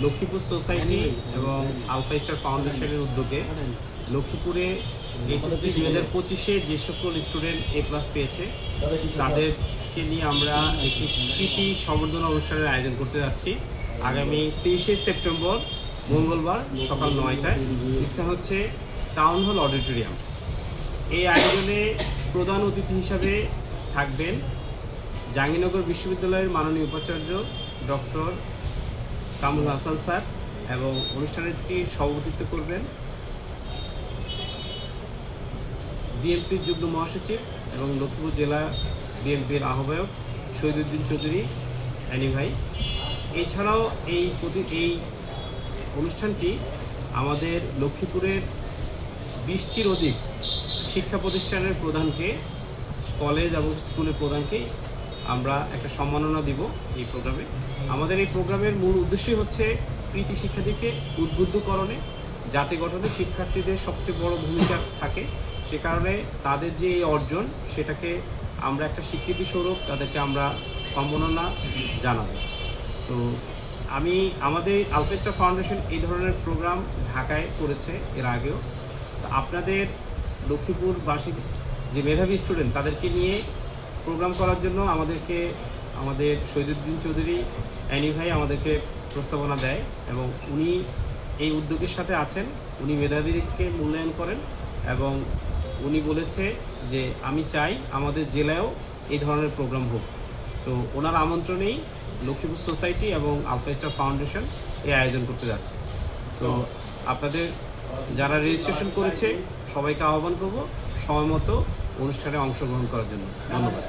Lakshmipur society এবং alpha star ফাউন্ডেশনের উদ্যোগে লক্ষ্মীপুরে এসএসসি 2025-এ যে সকল স্টুডেন্ট A+ পেয়েছে তাদেরকে নিয়ে আমরা একটি কৃতি সম্বর্ধনা অনুষ্ঠানের আয়োজন করতে যাচ্ছি আগামী 23শে সেপ্টেম্বর মঙ্গলবার সকাল 9টায়। স্থান হচ্ছে টাউন হল অডিটোরিয়াম। এই আয়োজনে প্রধান অতিথি হিসাবে থাকবেন জাহাঙ্গীরনগর বিশ্ববিদ্যালয়ের মাননীয় উপাচার্য ডক্টর কামরুল হাসান স্যার এবং অনুষ্ঠানটির সভাপতিত্ব করবেন বিএনপির যুগ্ম মহাসচিব এবং লক্ষ্মীপুর জেলা বিএনপির আহ্বায়ক শহীদুদ্দিন চৌধুরী অ্যানি ভাই। এছাড়াও এই অনুষ্ঠানটি আমাদের লক্ষ্মীপুরের 20টির অধিক শিক্ষা প্রতিষ্ঠানের প্রধানকে, কলেজ এবং স্কুলের প্রধানকে আমরা একটা সম্মাননা দিব এই প্রোগ্রামে। আমাদের এই প্রোগ্রামের মূল উদ্দেশ্যই হচ্ছে কৃতি শিক্ষার্থীকে উদ্বুদ্ধকরণে, জাতি গঠনে শিক্ষার্থীদের সবচেয়ে বড় ভূমিকা থাকে। সে কারণে তাদের যে এই অর্জন সেটাকে আমরা একটা স্বীকৃতি স্বরূপ তাদেরকে আমরা সম্মাননা জানাবো। তো আমাদের আলফা স্টার ফাউন্ডেশন এই ধরনের প্রোগ্রাম ঢাকায় করেছে এর আগেও। তো আপনাদের লক্ষ্মীপুরবাসী যে মেধাবী স্টুডেন্ট তাদেরকে নিয়ে প্রোগ্রাম করার জন্য আমাদের শহীদুদ্দিন চৌধুরী অ্যানি ভাই আমাদেরকে প্রস্তাবনা দেয় এবং উনি এই উদ্যোগের সাথে আছেন। উনি মেধাবীদেরকে মূল্যায়ন করেন এবং উনি বলেছে যে আমি চাই আমাদের জেলায়ও এই ধরনের প্রোগ্রাম হোক। তো ওনার আমন্ত্রণেই লক্ষ্মীপুর সোসাইটি এবং আলফা স্টার ফাউন্ডেশন এই আয়োজন করতে যাচ্ছে। তো আপনাদের যারা রেজিস্ট্রেশন করেছে সবাইকে আহ্বান করব সময় মতো অনুষ্ঠানে অংশগ্রহণ করার জন্য। ধন্যবাদ।